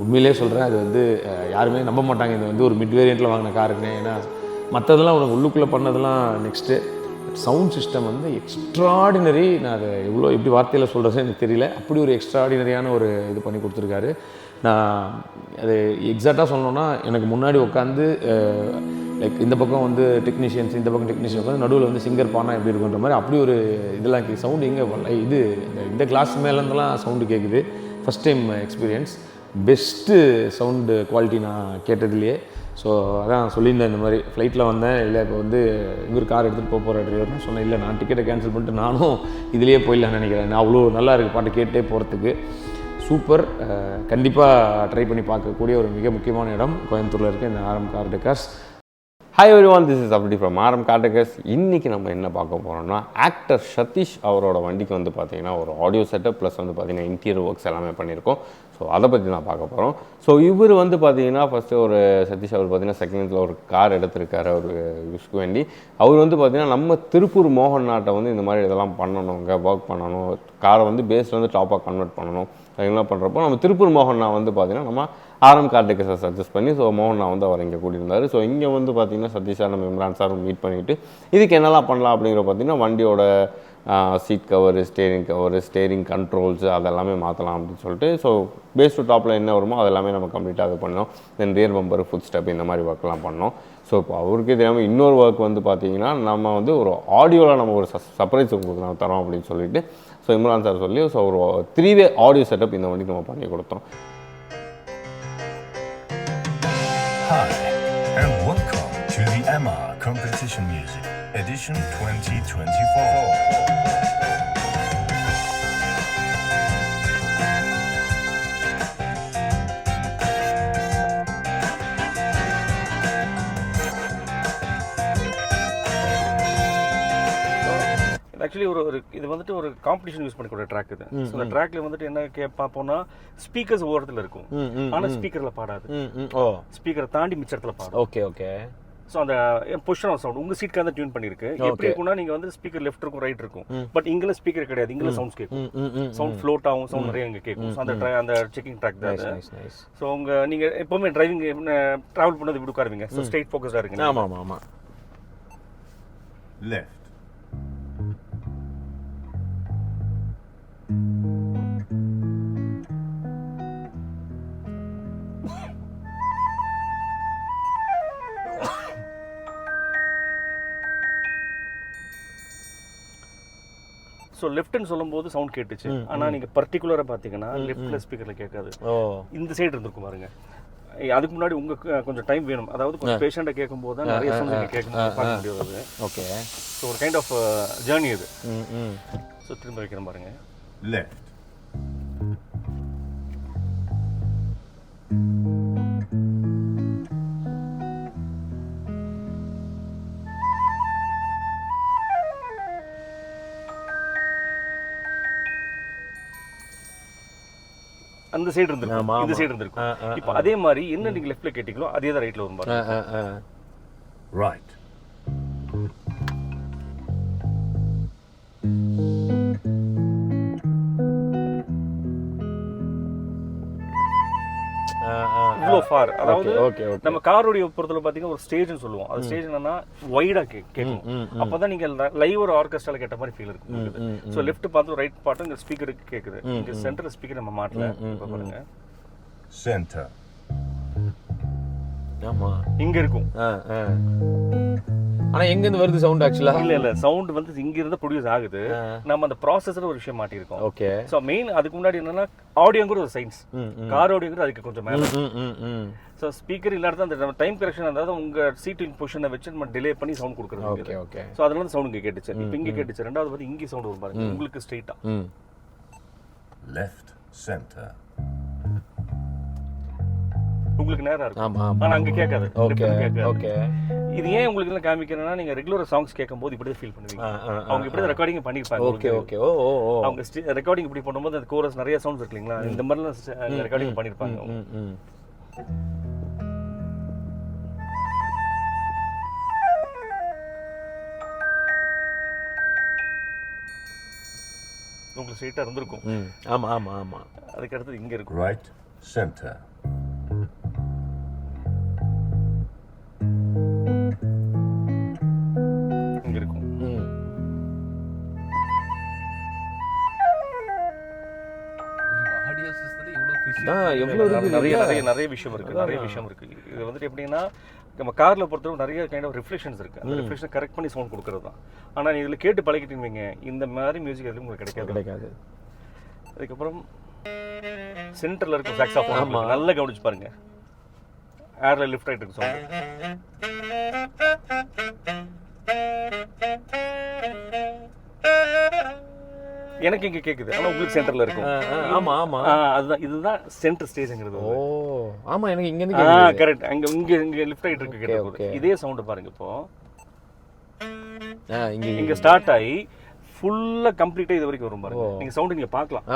உண்மையிலே சொல்கிறேன், அது வந்து யாருமே நம்ப மாட்டாங்க இது வந்து ஒரு மிட் வேரியண்ட்டில் வாங்கின காருக்குன்னு. ஏன்னா மற்றதெல்லாம் உனக்கு உள்ளுக்குள்ளே பண்ணதெல்லாம் நெக்ஸ்ட்டு. சவுண்ட் சிஸ்டம் வந்து எக்ஸ்ட்ராடினரி. நான் அதை எப்படி வார்த்தையில் சொல்கிறது எனக்கு தெரியல. அப்படி ஒரு எக்ஸ்ட்ராடினரியான ஒரு இது பண்ணி கொடுத்துருக்காரு. நான் அது எக்ஸாக்டாக சொல்லணுன்னா, எனக்கு முன்னாடி உட்காந்து லைக் இந்த பக்கம் வந்து டெக்னீஷியன்ஸ், இந்த பக்கம் டெக்னீஷியன் உட்காந்து நடுவில் வந்து சிங்கர் பானா எப்படி இருக்குன்ற மாதிரி அப்படி ஒரு இதெல்லாம் சவுண்டு எங்கே இது இந்த கிளாஸ் மேலேருந்தெல்லாம் சவுண்டு கேட்குது. First time experience. Best sound quality நான் கேட்டதுலேயே. ஸோ அதான் சொல்லியிருந்தேன், இந்த மாதிரி ஃப்ளைட்டில் வந்தேன், இல்லை இப்போ வந்து இவர் கார் எடுத்துகிட்டு போகிற டிரைவர்னு சொன்னேன். இல்லை, நான் டிக்கெட்டை கேன்சல் பண்ணிட்டு நானும் இதுலேயே போயிடலான்னு நினைக்கிறேன். நான் அவ்வளோ நல்லா இருக்குது பாட்டு கேட்டே போகிறதுக்கு. சூப்பர். கண்டிப்பாக ட்ரை பண்ணி பார்க்கக்கூடிய ஒரு மிக முக்கியமான இடம் கோயம்புத்தூரில் இருக்குது இந்த ஆரம் car decors. Hi everyone, this is அப்படி ஃப்ரம் ஆரம் கார் டெக்கர்ஸ். இன்றைக்கி நம்ம என்ன பார்க்க போகிறோம்னா, ஆக்டர் சதீஷ் அவரோட வண்டிக்கு வந்து பார்த்திங்கன்னா ஒரு ஆடியோ செட்டப் ப்ளஸ் வந்து பார்த்திங்கன்னா இன்டீரியர் ஒர்க்ஸ் எல்லாமே பண்ணியிருக்கோம். ஸோ அதை பற்றி நான் பார்க்க போகிறோம். ஸோ இவர் வந்து பார்த்திங்கன்னா ஃபஸ்ட்டு ஒரு சதீஷ் அவர் பார்த்திங்கன்னா செகண்டில் ஒரு கார் எடுத்திருக்காரு ஒரு யூஸ்க்கு வேண்டி. அவர் வந்து பார்த்திங்கன்னா நம்ம திருப்பூர் மோகன் நாட்டை வந்து இந்த மாதிரி இதெல்லாம் பண்ணணுங்க, ஒர்க் பண்ணணும், காரை வந்து பேஸில் வந்து டாப்பாக கன்வெர்ட் பண்ணணும் அதெல்லாம் பண்ணுறப்போ நம்ம திருப்பூர் மோகன்னா வந்து பார்த்திங்கன்னா நம்ம ஆரம் கார் டெக்கர்ஸை சஜஸ்ட் பண்ணி ஸோ மோகனா வந்து அவர் இங்கே கூட்டியிருந்தார். ஸோ இங்கே வந்து பார்த்திங்கன்னா சதீஷ் சார் நம்ம இம்ரான் சாரும் மீட் பண்ணிவிட்டு இதுக்கு என்னெல்லாம் பண்ணலாம் அப்படிங்கிற பார்த்திங்கன்னா வண்டியோட சீட் கவரு, ஸ்டேரிங் கண்ட்ரோல்ஸு அதெல்லாமே மாற்றலாம் அப்படின்னு சொல்லிட்டு. ஸோ பேஸ் டு டாப்பில் என்ன வருமோ அதெல்லாமே நம்ம கம்ப்ளீட்டாக அது பண்ணோம். தென் ரியர் பம்பர், ஃபுட் ஸ்டெப் இந்த மாதிரி ஒர்க்லாம் பண்ணோம். ஸோ இப்போ அவருக்கே தெரியாமல் இன்னொரு ஒர்க் வந்து பார்த்திங்கன்னா நம்ம வந்து ஒரு ஆடியோவில் நம்ம ஒரு சர்ப்ரைஸ் உங்களுக்கு நம்ம தரோம் அப்படின்னு சொல்லிட்டு ஸோ இம்ரான் சார் சொல்லி ஸோ ஒரு 3-way ஆடியோ செட்டப் இந்த வண்டிக்கு நம்ம பண்ணி கொடுத்தோம். Hi, and welcome to the EMA Competition Music Edition 2024. Actually ஒரு இது வந்துட்டு ஒரு காம்படிஷன் யூஸ் பண்ணிக்கூட ட்ராக் இது. ஸோ அந்த ட்ராக்ல வந்துட்டு என்ன பார்ப்போம்னா, ஸ்பீக்கர்ஸ் ஓரத்தில் இருக்கும், ஆனால் ஸ்பீக்கரில் பாடாது. ஸ்பீக்கரை தாண்டி மிச்ச இடத்துல பாடும். Okay okay. ஸோ அந்த பொசிஷன் ஆஃப் சவுண்ட் உங்கள் சீட்க்கு வந்து டியூன் பண்ணியிருக்கு. எப்படி இருக்கும்னா, நீங்கள் வந்து ஸ்பீக்கர் லெஃப்ட் இருக்கும், ரைட் இருக்கும், பட் இங்கே ஸ்பீக்கர் கிடையாது, இங்கே சவுண்ட்ஸ் கேட்கும். சவுண்ட் ஃப்ளோட் ஆகும், சவுண்ட் நிறைய இங்கே கேட்கும். ஸோ அந்த செக்கிங் ட்ராக் தான் அது. ஸோ நீங்கள் எப்போவுமே டிரைவிங் ட்ராவல் பண்ணது இப்படி உட்காருவீங்க. ஸோ ஸ்ட்ரெயிட் ஃபோக்கஸ்டாக இருக்குங்க. ஆமாம் ஆமாம். Left. ஸோ லெஃப்ட்னு சொல்லும்போது சவுண்ட் கேட்டுச்சு, ஆனால் நீங்கள் பர்டிகுலராக பார்த்தீங்கன்னா லெஃப்ட்ல ஸ்பீக்கரில் கேட்காது. இந்த சைடு இருந்திருக்கும் பாருங்க. அதுக்கு முன்னாடி கொஞ்சம் டைம் வேணும். அதாவது கொஞ்சம் பேஷண்ட்டை கேட்கும்போது தான் நிறைய சவுண்ட் கேட்கணும், பார்க்க முடியாது. ஓகே. ஸோ ஒரு கைண்ட் ஆஃப் ஜேர்னி இது. ஸோ திரும்ப வைக்கிறேன் பாருங்க. Left. அந்த சைடு இருந்திருக்கும், இந்த சைடு இருந்திருக்கும். இப்போ அதே மாதிரி என்ன நீங்க லெஃப்ட்ல கேட்டீங்களோ அதே தான் ரைட்ல வரும் பாருங்க. Right. இவ்வளோ ஃபார். அதாவது நம்ம காரோடைய பொறுத்தவரை பார்த்தீங்கன்னா ஒரு ஸ்டேஜ்னு சொல்லுவோம். அது ஸ்டேஜ் என்னன்னா வைடா கேட்கும். அப்பதான் நீங்க லைவ் ஒரு ஆர்கெஸ்ட்ரால கேட்ட மாதிரி ஃபீல் இருக்கும். ஸோ லெஃப்ட் பார்த்து ரைட் பார்த்து இந்த ஸ்பீக்கருக்கு கேட்குது. இங்க சென்டர் ஸ்பீக்கர் நம்ம மாட்டல. இப்போ பாருங்க, Center. ஆமா இங்க இருக்கும். ஆனால் எங்கேருந்து வருது சவுண்ட்? ஆக்சுவலாக இல்ல சவுண்ட் வந்து இங்க இருந்து ப்ரொடியூஸ் ஆகுது. நம்ம அந்த ப்ராசஸர் ஒரு விஷயம் மாட்டியிருக்கோம். ஓகே. ஸோ மெயின் அதுக்கு முன்னாடி என்னன்னா ஆடியோங்கிற ஒரு சயின்ஸ், கார் ஆடியோங்கிறது அதுக்கு கொஞ்சம் மேலே. ஸோ ஸ்பீக்கர் இல்லாத அந்த டைம் கரெக்ஷன், அதாவது உங்க சீட்டிங் பொசிஷனை வச்சு நம்ம டிலே பண்ணி சவுண்ட் கொடுக்குறது. Okay okay. ஸோ அதனால தான் சவுண்ட் இங்கே கேட்டுச்சு. இப்போ இங்கே கேட்டுச்சு. ரெண்டாவது பார்த்து இங்கே சவுண்ட் வரும் பாருங்க, உங்களுக்கு ஸ்ட்ரெயிட்டா. Left. Center. உங்களுக்கு நேரா இருக்கும். ஆமா ஆனா அங்க கேட்காது. Okay okay. இது ஏன் உங்களுக்கு எல்லாம் காமிக்கிறேன்னா, நீங்க ரெகுலர் சாங்ஸ் கேட்கும்போது இப்படி ஃபீல் பண்ணுவீங்க. அவங்க இப்படி ரெக்கார்டிங் பண்ணிருப்பாங்க. Okay okay. ஓ ஓ. அவங்க ரெக்கார்டிங் இப்படி பண்ணும்போது அந்த கோரஸ் நிறைய சவுண்ட்ஸ் இருக்கு இல்லைங்களா, இந்த மாதிரிலாம் ரெக்கார்டிங் பண்ணிருப்பாங்க. உங்களுக்கு ஸ்ட்ரெயிட்டா இருந்திருக்கும். ஆமா ஆமா ஆமா. அதுக்கு அடுத்து இங்க இருக்கும். Right. Center. இங்க இருக்கும். எவ்வளோ நிறைய நிறைய நிறைய விஷயம் இருக்கு, நிறைய விஷயம் இருக்கு. இது வந்துட்டு எப்படின்னா நம்ம கார்ல பொறுத்தவரை நிறைய கைண்ட் ஆஃப் ரிஃப்ளெக்ஷன்ஸ் இருக்கு. அந்த ரிஃப்ளெக்ஷன் கரெக்ட் பண்ணி சவுண்ட் கொடுக்கறது தான். ஆனா இதுல கேட்டு பழகிட்டீங்க, இந்த மாதிரி மியூசிக் எதுவும் உங்களுக்கு கிடைக்காது. அதுக்கப்புறம் சென்டர்ல இருக்கும் சாக்ஸாஃபோன், நல்லா கவனிச்சு பாருங்க. ஏர்ல லிஃப்ட் ஆயிட்டு இருக்கு சவுண்ட். எனக்கு இங்க கேக்குது, ஆனா உங்களுக்கு சென்டர்ல இருக்கும். ஆமா ஆமா, அதுதான், இதுதான் சென்டர் ஸ்டேஜ்ங்கிறது. ஓ ஆமா, எனக்கு இங்க இருந்து கரெக்ட். இங்க லிஃப்ட் ஆயிட்டு இருக்கு கேட்டது. இதே சவுண்ட் பாருங்க. இப்போ இங்க ஸ்டார்ட் ஆகி ஃபுல்லா கம்ப்ளீட்டா இது வரைக்கும் வரும் பாருங்க. நீங்க சவுண்ட் நீங்க பார்க்கலாம்.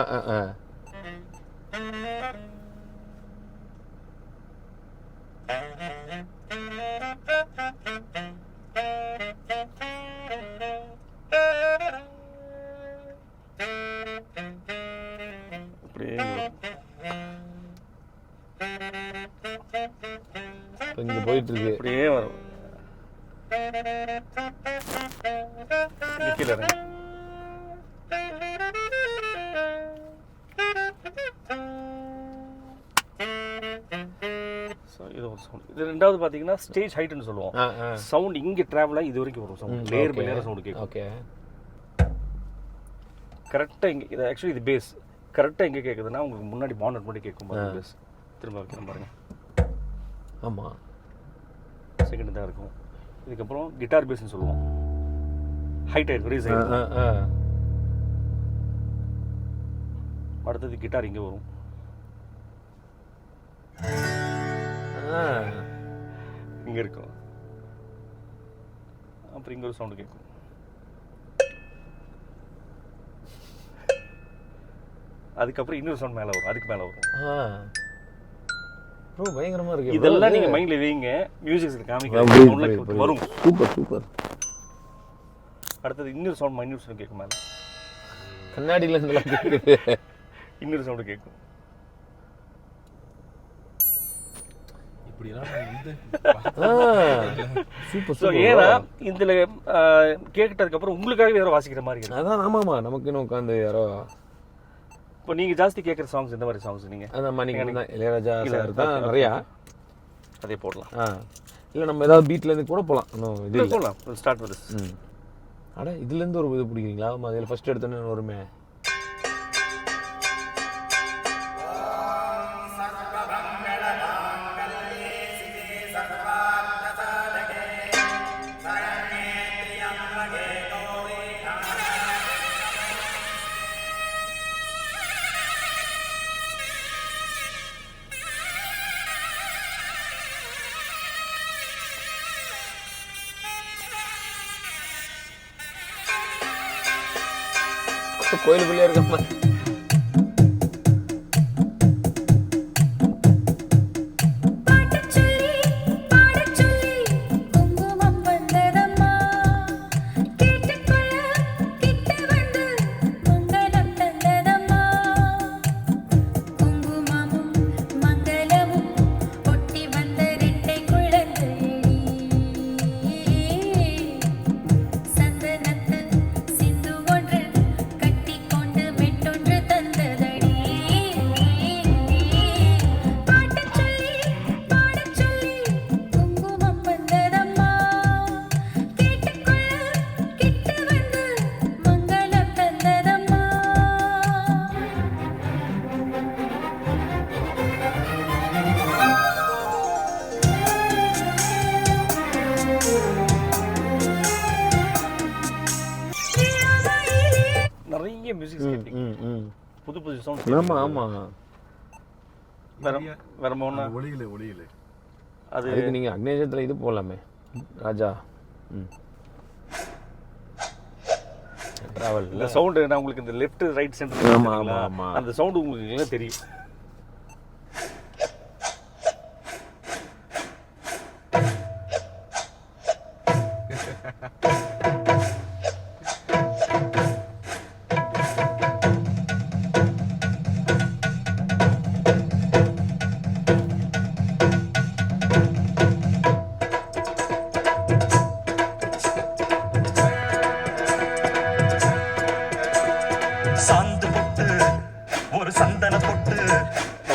இங்க போயிட்டு இருக்கு, அப்படியே வரும். கீழே இறங்கு. இது ஒரு சவுண்ட். இது ரெண்டாவது பாத்தீங்கன்னா ஸ்டேஜ் ஹைட்னு சொல்லுவோம். சவுண்ட் இங்க டிராவல் ஆகி இது வரைக்கும் வரும் sound. Layer by layer sound கேட்கும். ஓகே, கரெக்டா இங்க இது ஆக்சுவலி இது பேஸ். கரெக்டா எங்க கேக்குதுன்னா உங்களுக்கு முன்னாடி பானட் மட்டும் கேட்கும் பாருங்க. பேஸ் திரும்ப வைக்கிறேன் பாருங்க. ஆமா, செகண்ட் தான் இருக்கும். இதுக்கப்புறம் கிட்டார் பேஸ்னு சொல்லுவோம். ஹைட் ஆயிருக்கு, ரீஸ் ஆயிருக்கு. அடுத்தது கிட்டார் இங்க வரும். இங்க இருக்கும். அப்புறம் இங்க ஒரு சவுண்ட் கேட்கும். அதுக்கப்புறம் இன்னொரு சவுண்ட் மேல வரும், அதுக்கு மேல வரும். ப்ரோ பயங்கரமா இருக்கு. இதெல்லாம் நீங்க மைண்ட்ல வைங்க, மியூசிக்ல காமிக்கிறேன் வரும். Super super. அடுத்தது இன்னொரு சவுண்ட் மைன்யூட் சவுண்ட் கேட்கும் மேல. கண்ணாடியில இருந்தெல்லாம் கேக்குது. இன்னொரு சவுண்ட் கேட்கும். சூப்பர். ஸோ ஏன்னா இதுல கேட்டதுக்கு அப்புறம் உங்களுக்காகவே யாரோ வாசிக்கிற மாதிரி இருக்கு. அதான். ஆமாமா, நமக்குன்னு உட்காந்து யாரோ. இப்போ நீங்க ஜாஸ்தி கேட்குற சாங்ஸ் எந்த மாதிரி சாங்ஸ் நீங்க? அதான் நீங்க இளையராஜா சார் தான் நிறையா. அதே போடலாம். இல்லை நம்ம ஏதாவது பீட்ல இருந்து கூட போகலாம். இது போடலாம். Start with this. அட இதுல இருந்து ஒரு இது பிடிக்கிறீங்களா? அதில் ஃபர்ஸ்ட் எடுத்தோன்னு வருமே. கோயிலுக்குள்ளே இருக்க மாதிரி. புது புது சவுண்ட். ஆமா ஆமா, வேற மோனா ஒளியில அதுக்கு நீங்க அக்னேயத்துல இது போலாமே ராஜா. டிராவல் இந்த சவுண்ட் நான் உங்களுக்கு இந்த லெஃப்ட் ரைட் சென்டர். ஆமா ஆமா ஆமா, அந்த சவுண்ட் உங்களுக்கு எல்லாம் தெரியும்.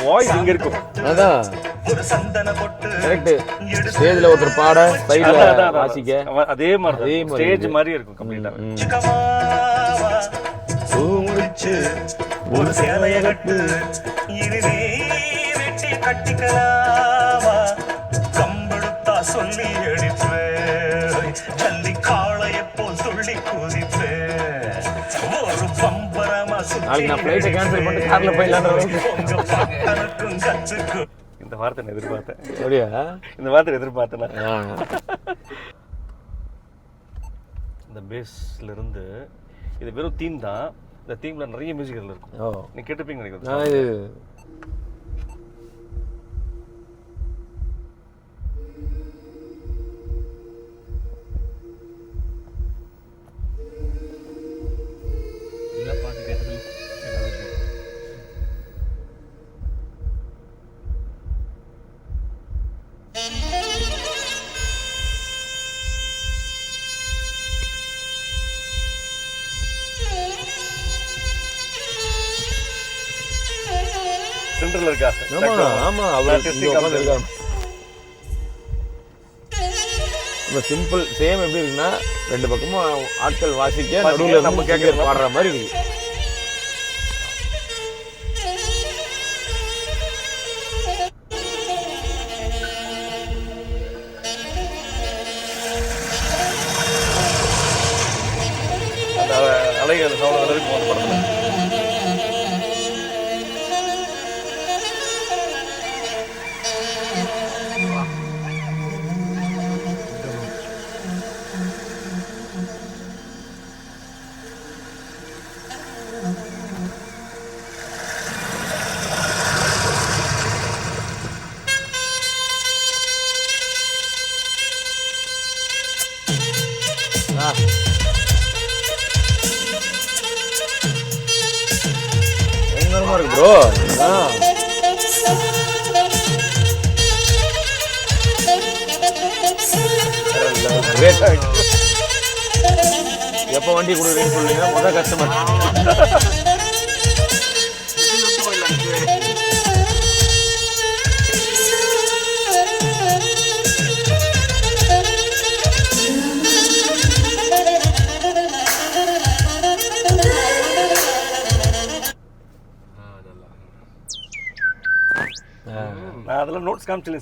வாய்ஸ் இங்க இருக்கும். அதான் கரெக்ட். ஸ்டேஜ்ல ஒருத்தர் பாட சைடுல வாசிக்க அதே மாதிரி ஸ்டேஜ் மாதிரி இருக்கும் கம்ப்ளீட்டா. ஒரு சேலைய கட்டு இனிமே வெட்டி கட்டிக்கலாமா கம்பெடுத்தா சொல்லி அடிப்பேன் ஜல்லி காளைய போல் துள்ளி குதிப்பேன் ஒரு பம்பரமா நாளைக்கு நான் ஃப்ளைட்டை கேன்சல் பண்ணிட்டு கார்ல போயிடலான்ற கத்துக்கும் இந்த வார்த்தை நான் எதிர்பார்த்தேன். அப்படியா? இந்த வார்த்தை எதிர்பார்த்தேன். இந்த பேஸ்ல இருந்து இது வெறும் தீம் தான். இந்த தீம்ல நிறைய மியூசிக்கல் இருக்கும். நீ கேட்டுப்பீங்க நினைக்கிறேன். பாட்டு கேட்டது சென்டர்ல இருக்கா? ஆமா அவர் இருக்காரு. சிம்பிள் சேம் எப்படி இருக்குன்னா ரெண்டு பக்கமும் ஆட்கள் வாசிக்க நடுவில் நம்ம கேட்கற பாடுற மாதிரி இருக்கு. அந்த அலைகள் அந்த சவுண்ட் வரைக்கும் போன படத்துல பயங்கரமா இருக்கு ப்ரோ. எப்ப வண்டி கொடுக்குறீங்கன்னு சொல்லுங்க. முதல் கஸ்டமர் நான் அதெல்லாம் நோட்ஸ் காமிச்சில்லை.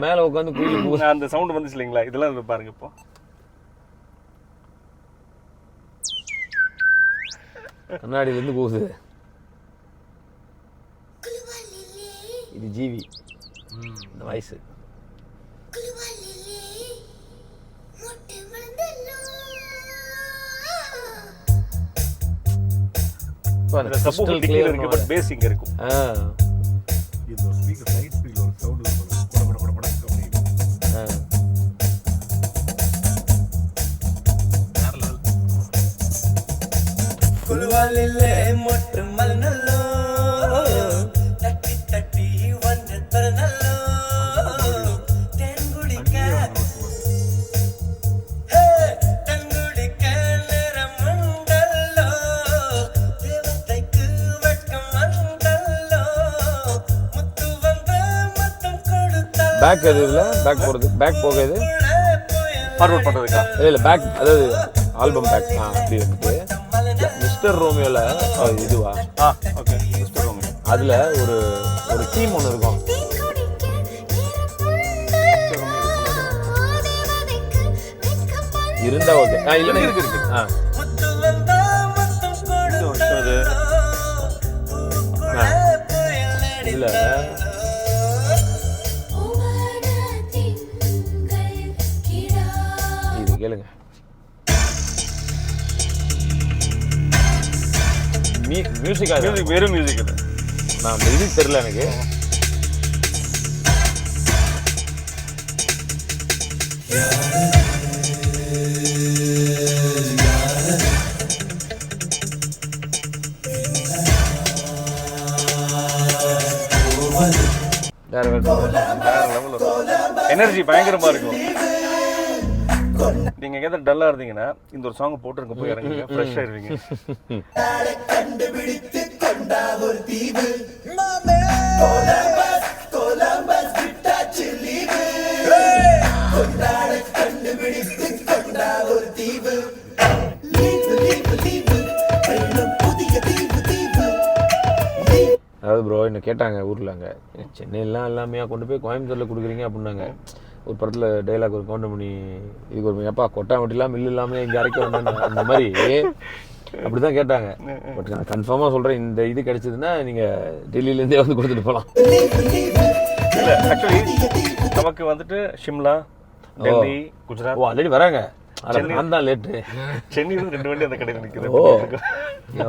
மேல உட்காந்து குயில் அந்த சவுண்ட் வந்துச்சு இல்லைங்களா? இதெல்லாம் பாருங்க. இப்போ கண்ணாடியில இருந்து போகுது. இது ஜிவி இந்த வாய்ஸ். பேசிங் இருக்கும். இந்த ஸ்பீக்கர் லைட் ஸ்பீக்கர் ஒரு சவுண்ட் பட குழுவாலிலே மொட்டு மலநல்லோ தட்டி தட்டி வந்து தரநல்லோ தென்குடிக்க தென்குடிக்க நேரம் உண்டல்லோ தேவதைக்கு வெட்கம் வந்தல்லோ முத்து வந்த மொத்தம் கொடுத்த பேக் எது இல்லை பேக் போகிறது பேக் போக இது ஃபார்வர்ட் பண்ணுறதுக்கா? இல்லை பேக் அதாவது ஆல்பம் பேக் அப்படி வந்துட்டு மிஸ்டர் ரோமியோல இதுவா? Okay mister Romeo. அதில் ஒரு ஒரு தீம் ஒன்று இருக்கும். இருந்தா ஓகே. இல்லைன்னா இருக்கு இருக்கு. இதில் இது கேளுங்க. மியூசிக் வெறும் மியூசிக் இல்லை. நான் அந்த இது தெரியல எனக்கு. எனர்ஜி பயங்கரமா இருக்கும். நீங்க எங்கேயாவது டல்லா இருந்தீங்கன்னா இந்த ஒரு சாங் போட்டு போய் இறங்குங்க, ஃப்ரெஷ் ஆயிருவீங்க. அதாவது ப்ரோ என்ன கேட்டாங்க ஊரில் அங்கே சென்னையெல்லாம் எல்லாமே கொண்டு போய் கோயம்புத்தூரில் கொடுக்குறீங்க அப்படின்னாங்க. ஒரு படத்தில் டைலாக் ஒரு கவுண்டமணி இதுக்கு ஒரு ஏப்பா கொட்டாமட்டிலாம் மில்லு இல்லாமல் இங்கே அரைக்க வந்தேன் அந்த மாதிரி அப்படி தான் கேட்டாங்க. பட் நான் கன்ஃபார்மாக சொல்கிறேன், இந்த இது கிடைச்சதுன்னா நீங்கள் டெல்லியிலேருந்தே வந்து கொடுத்துட்டு போகலாம். இல்லை ஆக்சுவலி நமக்கு வந்துட்டு ஷிம்லா, டெல்லி, குஜராத். ஓ ஆல்ரெடி வராங்க. நான் தான் லேட்டு. சென்னையில 2 வண்டி அந்த கடையில் நிற்குது. ஓ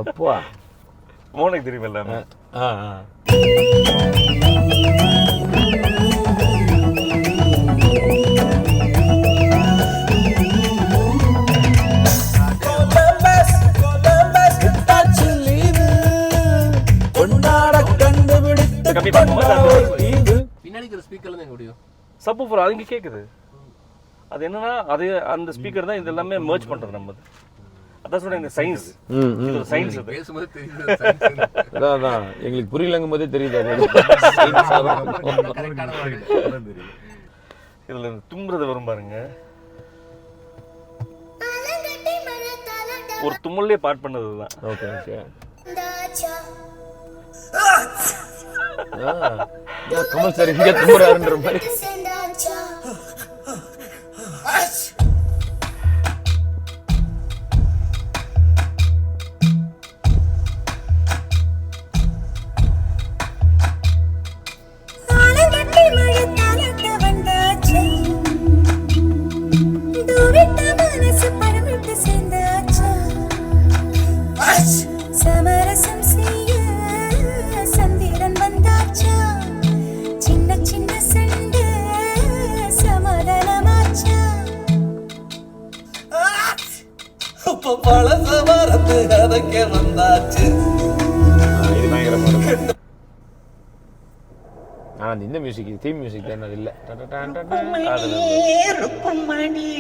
அப்பா மோனுக்கு தெரியும் எல்லாமே. சப்வூஃபர் அது இங்கே கேட்குது. அது என்னன்னா அது அந்த ஸ்பீக்கர் தான் இது எல்லாமே மர்ஜ் பண்றது நம்ம. அதான் சொல்றேன் இந்த சயின்ஸ். இது ஒரு சயின்ஸ். அது பேசும்போது தெரியுது. அதான் எங்களுக்கு புரியலங்கும் போதே தெரியுது. இதுல தும்றது வரும் பாருங்க. ஒரு தும்மல்லே பாட் பண்ணதுதான். Okay okay. கமல் சார் இங்கே தும்புறாருன்ற மாதிரி. சமரசம் செய்ய சந்திரன் வந்தாச்சா, சின்ன சின்ன சண்டை சமாதானமாச்சா. இப்ப பழச மறந்து கதைக்க வந்தாச்சு. இது பயங்கரமான இந்த மியூசிக் தீம் மியூசிக் தான் அது இல்லை. ருக்குமணி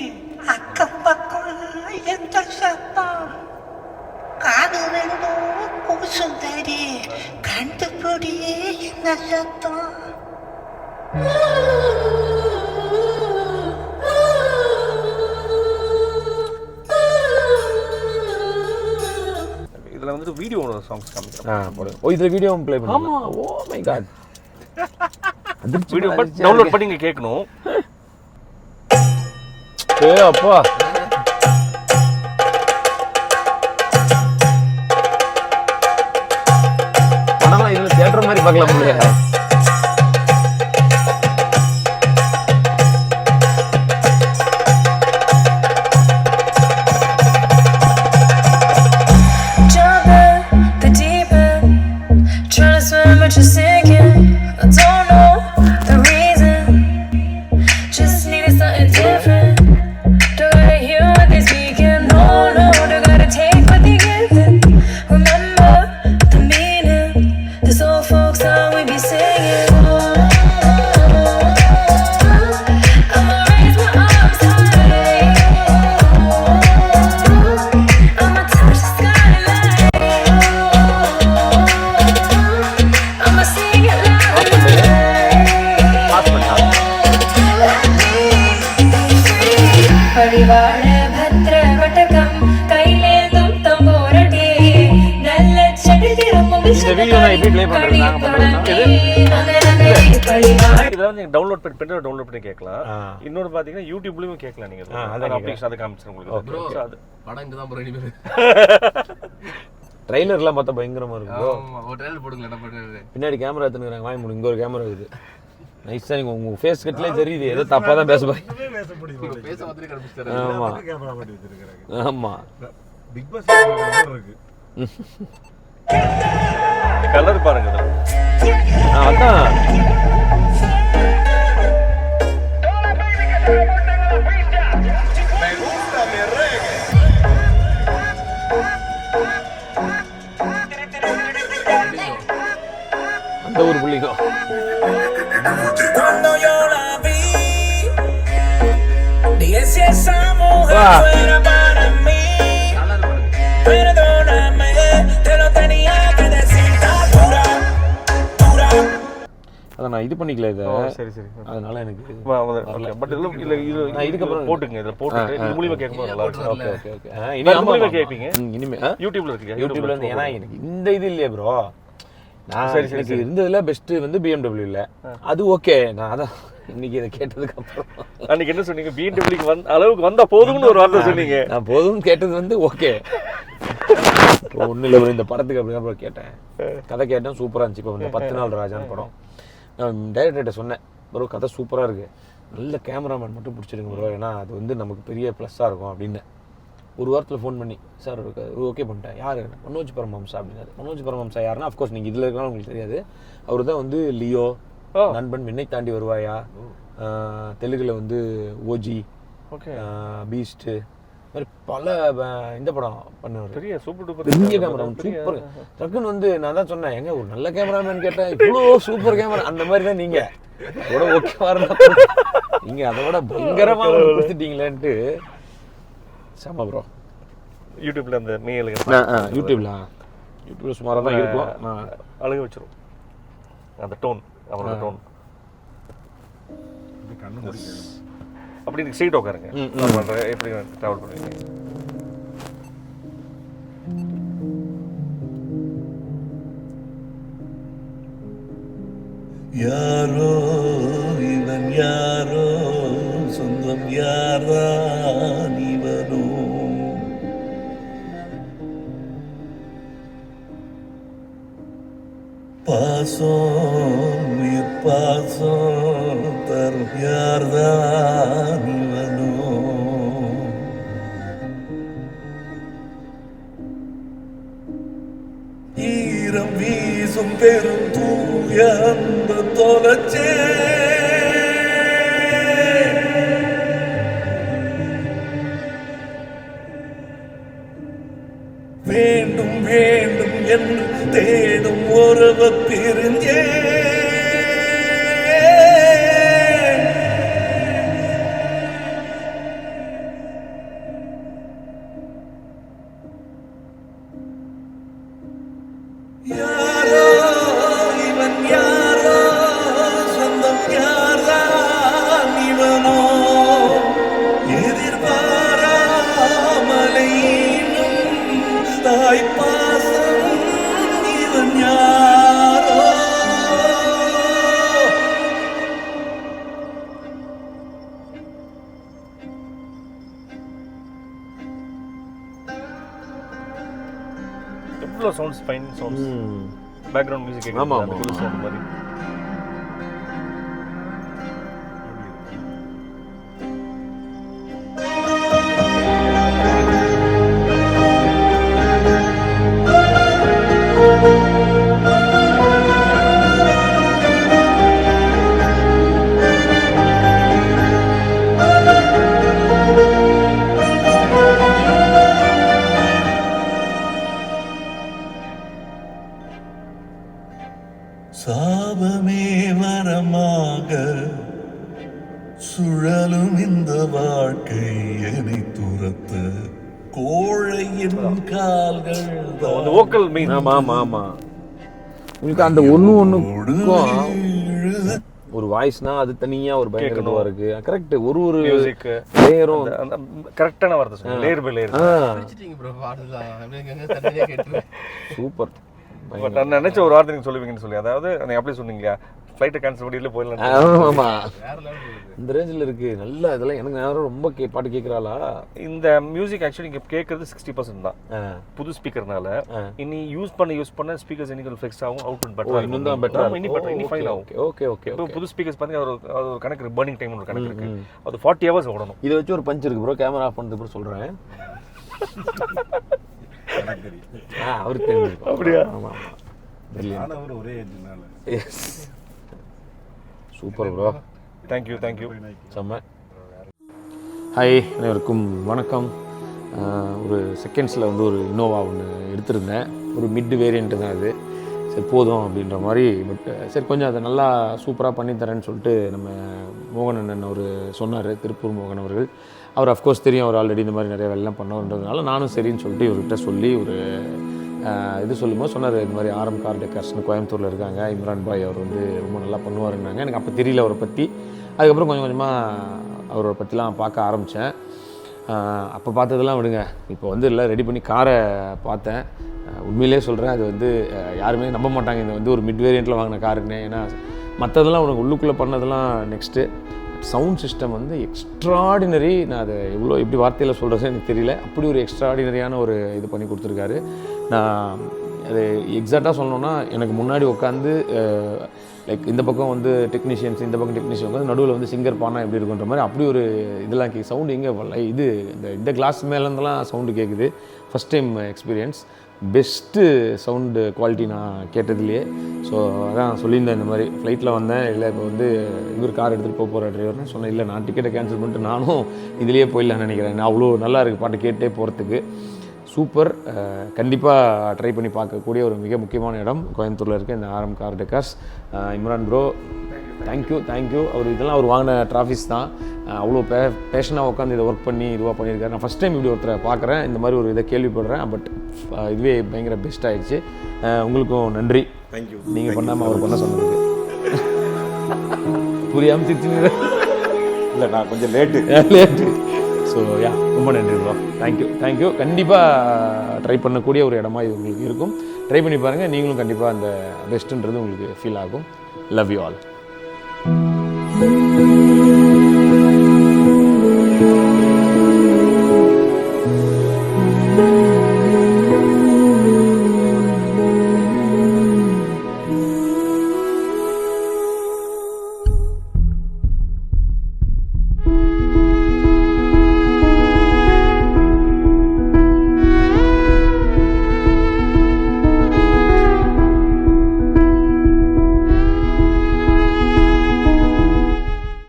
அக்கம் பக்கம் எந்த சத்தம் காது ரெண்டும் கூசுந்தடி கண்டுபிடி என்ன சத்தம். இதுல வந்துட்டு வீடியோ சாங்ஸ் காமிக்கிறேன். ஓ இதுல வீடியோ ப்ளே பண்ணலாம். Oh my god. Video download பண்ணி நீங்க கேட்கணும். அப்பா படம்லாம் இதுல தியேட்டர் மாதிரி பார்க்கலாம் முடியா? டவுன்லோட் பண்ணி கேட்கலாம். இன்னொரு பாத்தீங்கன்னா யூடியூப்லயும் கேட்கலாம். நீங்க அப்ளிகேஷன் அதை காமிச்சிரும் உங்களுக்கு. அது படம் இங்க தான் ப்ரோ இனிமே. ட்ரைலர்லாம் பார்த்தா பயங்கரமா இருக்கும். ஒரு ட்ரைலர் போடுங்க என்ன பண்றது. பின்னாடி கேமரா எடுத்துக்கிறாங்க. வாய் மூடு. இங்க ஒரு கேமரா இருக்குது. நைஸா நீங்க உங்க ஃபேஸ் கட்லயே தெரியுது. ஏதோ தப்பா தான் பேச போய். பேச மாதிரி கண்டுபிடிச்சாரு. ஆமா கேமரா மாட்டி வச்சிருக்காங்க. ஆமா பிக் பாஸ் இருக்கு. கலர் பாருங்க. அதான் அந்த ஒரு புள்ளிக்கும். Cuando yo la vi, dije si esa mujer fuera para mí, perdóname, te lo tenía que decir. இது பண்ணிக்கல இதை, சரி சரி. அதனால எனக்கு பட் இதில் இல்லை இது இதுக்கப்புறம் போட்டுங்க, இதில் போட்டுட்டு இது மூலியமாக கேட்கும்போது நல்லா இருக்கும். ஓகே ஓகே ஓகே இது மூலியமா கேட்பீங்க இனிமே யூடியூப்ல இருக்கு. யூடியூப்ல இருந்து, ஏன்னா எனக்கு இந்த இது இல்லையே ப்ரோ. நான் எனக்கு இருந்ததுல பெஸ்ட் வந்து BMW இல்லை, அது ஓகே. நான் அதான் இன்னைக்கு இதை கேட்டதுக்கு அப்புறம் அன்னைக்கு என்ன சொன்னீங்க, பிஎன்டபிள்யூக்கு அளவுக்கு வந்தா போதும்னு ஒரு வார்த்தை சொன்னீங்க. நான் போதும்னு கேட்டது வந்து ஓகே. ஒன்றும் இல்லை, இந்த படத்துக்கு அப்படிதான் ப்ரோ கேட்டேன், கதை கேட்டேன், சூப்பராக இருந்துச்சு. இப்போ இந்த 10 நாள் ராஜான்னு படம், நான் டைரக்டர்கிட்ட சொன்னேன், ப்ரோ கதை சூப்பராக இருக்குது, நல்ல கேமராமேன் மட்டும் பிடிச்சிருங்க ப்ரோ, ஏன்னா அது வந்து நமக்கு பெரிய ப்ளஸ்ஸாக இருக்கும் அப்படின்னு. ஒரு வாரத்தில் ஃபோன் பண்ணி சார் ஓகே பண்ணிட்டேன். யார்? மனோஜ் பரமஹம்சா அப்படின்னாரு. மனோஜ் பரமஹம்சா யாருன்னா அஃப்கோர்ஸ் நீங்கள் இதில் இருக்கலாம் உங்களுக்கு தெரியாது, அவர் தான் வந்து லியோ, நண்பன், விண்ணை தாண்டி வருவாயா, தெலுங்குல வந்து ஓஜி, பீஸ்ட்டு, மாதிரி பல இந்த படம் பண்ணுவார். பெரிய சூப்பர் டூப்பர் பெரிய கேமரா, சூப்பர். டக்குன்னு வந்து நான் தான் சொன்னேன், எங்க ஒரு நல்ல கேமராமேன் கேட்டேன், இவ்வளோ சூப்பர் கேமரா, அந்த மாதிரி தான் நீங்கள் அதோட ஓகேவா இருந்தா நீங்கள் அதை விட பயங்கரமாக கொடுத்துட்டீங்களேன்ட்டு. செம ப்ரோ. யூடியூப்ல அந்த யூடியூப்ல சுமாராக தான் இருக்கும், நான் அழுக வச்சிரும் அந்த டோன், அவரோட டோன். அப்படி சைட் உட்காருங்க, எப்படி ட்ராவல் பண்ணுவீங்க. யாரோ இவன் யாரோ, சொந்தம் யாரான் இவனோ, பாசம் உயிர் பாசம் தரும் யார்தான் இவனோ, ஈரம் வீசும் பெரும் தூய அந்த தொலைச்சே, வேண்டும் வேண்டும் என்று தேடும் உறவ பிரிஞ்சே, யாரோ இவன் யாரோ, சொந்தம் யாரான் இவனோ, எதிர்பாராமலை தாய் பாசம் இவன் யாரோ. எவ்வளோ sounds, fine sounds, background music கேட்குது. ஆமா, அந்த குழு சவுண்ட் மாதிரி. சாபமே வரமாக சுழலும் இந்த வாழ்க்கை என்னை துரத்த, கோழையின் கால்கள் அந்த வோக்கல் மெயின். ஆமா உங்களுக்கு அந்த ஒன்றுக்கும் ஒரு வாய்ஸ்னா அது தனியா ஒரு பயங்கர இதுவா இருக்கு. கரெக்ட், ஒரு மியூசிக் லேயரும் அந்த கரெக்டான வார்த்தை சொல்லுங்க, layer by layer. Super. But நான் நினைச்ச ஒரு வார்த்தை நீங்க சொல்லுவீங்கன்னு சொல்லி, அதாவது நீங்க அப்படியே சொன்னீங்களா, ஃப்ளைட்டை கேன்சல் பண்ணி போயிடலாம். ஆமா, இந்த ரேஞ்சில் இருக்கு. நல்லா இதெல்லாம் எனக்கு நேரம் ரொம்ப பாட்டு கேட்குறாளா. இந்த மியூசிக் ஆக்சுவலி நீங்க கேட்கறது 60% தான் புது ஸ்பீக்கர்னால. இனி யூஸ் பண்ண ஸ்பீக்கர்ஸ் இன்னைக்கு ஃபிக்ஸ் ஆகும், அவுட்புட் பெட்டரா, இன்னும் தான் பெட்டரா, இனி ஃபைன் ஆகும். Okay okay. இப்போ புது ஸ்பீக்கர்ஸ் பாத்தீங்கன்னா அது ஒரு கணக்கு இருக்கு, பர்னிங் டைம் ஒரு கணக்கு இருக்கு, அது 40 hours ஓடணும். இதை வச்சு ஒரு பஞ்ச் இருக்கு ப்ரோ, கேமரா ஆஃப் பண்ணது அப்புறம் சொல்றேன். அவருக்கு தெரிஞ்சிருக்கும். அப்படியா? ஆமா ஒரே ஏஜ்னால. சூப்பர் ப்ரோ, தேங்க்யூ செம்ம. ஹாய், அனைவருக்கும் வணக்கம். ஒரு செகண்ட்ஸில் வந்து ஒரு இன்னோவா ஒன்று எடுத்திருந்தேன், ஒரு மிட் வேரியண்ட்டு தான் அது. சரி போதும் அப்படின்ற மாதிரி, பட் சரி கொஞ்சம் அதை நல்லா சூப்பராக பண்ணித்தரேன்னு சொல்லிட்டு நம்ம மோகன் அண்ணன் ஒரு சொன்னார், திருப்பூர் மோகன் அவர்கள். அவர் அஃப்கோர்ஸ் தெரியும், அவர் ஆல்ரெடி இந்த மாதிரி நிறைய வேலைலாம் பண்ணணுன்றதுனால நானும் சரின்னு சொல்லிட்டு இவர்கிட்ட சொல்லி ஒரு இது சொல்லும்போது சொன்னார், இந்த மாதிரி ஆரம் கார் டெக்கர்ஸ்னு கோயம்புத்தூரில் இருக்காங்க, இம்ரான் பாய் அவர் வந்து ரொம்ப நல்லா பண்ணுவாருன்னாங்க. எனக்கு அப்போ தெரியல அவரை பற்றி. அதுக்கப்புறம் கொஞ்சம் கொஞ்சமாக அவரை பற்றிலாம் பார்க்க ஆரம்பித்தேன். அப்போ பார்த்ததெல்லாம் விடுங்க, இப்போ வந்து எல்லாம் ரெடி பண்ணி காரை பார்த்தேன். உண்மையிலே சொல்கிறேன், அது வந்து யாருமே நம்ப மாட்டாங்க இந்த வந்து ஒரு மிட் வேரியண்ட்டில் வாங்கின காருன்னு. ஏன்னா மற்றதெல்லாம் உனக்கு உள்ளுக்குள்ளே பண்ணதெல்லாம் நெக்ஸ்ட்டு. சவுண்ட் சிஸ்டம் வந்து எக்ஸ்ட்ராடினரி. நான் அதை எப்படி வார்த்தையில் சொல்கிறது எனக்கு தெரியல. அப்படி ஒரு எக்ஸ்ட்ராடினரியான ஒரு இது பண்ணி கொடுத்துருக்காரு. நான் அது எக்ஸாக்டாக சொல்லணுன்னா, எனக்கு முன்னாடி உட்காந்து லைக் இந்த பக்கம் வந்து டெக்னீஷியன்ஸ், இந்த பக்கம் டெக்னீஷியன் உட்காந்து நடுவில் வந்து சிங்கர் பானா எப்படி இருக்குன்ற மாதிரி அப்படி ஒரு இதெல்லாம் சவுண்டு எங்கே இது இந்த கிளாஸ் மேலேருந்தெல்லாம் சவுண்டு கேட்குது. First time experience. Best sound quality நான் கேட்டதுலேயே. ஸோ அதான் சொல்லியிருந்தேன், இந்த மாதிரி ஃப்ளைட்டில் வந்தேன், இல்லை இப்போ வந்து இவர் கார் எடுத்துகிட்டு போகிற டிரைவர்னு சொன்னேன். இல்லை, நான் டிக்கெட்டை கேன்சல் பண்ணிட்டு நானும் இதுலேயே போயிடலான்னு நினைக்கிறேன். நான் அவ்வளோ நல்லா இருக்குது பாட்டு கேட்டே போகிறதுக்கு. சூப்பர். கண்டிப்பாக ட்ரை பண்ணி பார்க்கக்கூடிய ஒரு மிக முக்கியமான இடம் கோயம்புத்தூரில் இருக்க இந்த ஆரம் car decors. Imran bro, thank you. அவர் இதெல்லாம் அவர் வாங்கின ட்ராஃபிஸ் தான். அவ்வளோ பேஷனாக உட்காந்து இதை ஒர்க் பண்ணி இதுவாக பண்ணியிருக்காரு. நான் ஃபஸ்ட் டைம் இப்படி ஒருத்தரை பார்க்குறேன், இந்த மாதிரி ஒரு இதை கேள்விப்படுறேன். பட் இதுவே பயங்கர பெஸ்ட் ஆகிடுச்சு. உங்களுக்கும் நன்றி. தேங்க்யூ. நீங்கள் பண்ணாமல் அவர் பண்ண சொன்னதுக்கு. புரியாமல் திட்டினீங்க. இல்லை, நான் கொஞ்சம் லேட்டு. ஸோ ரொம்ப நன்றி ப்ரோ. தேங்க்யூ. கண்டிப்பாக ட்ரை பண்ணக்கூடிய ஒரு இடமா இது உங்களுக்கு இருக்கும். ட்ரை பண்ணி பாருங்கள், நீங்களும் கண்டிப்பாக அந்த பெஸ்ட்டுன்றது உங்களுக்கு ஃபீல் ஆகும். Love you all.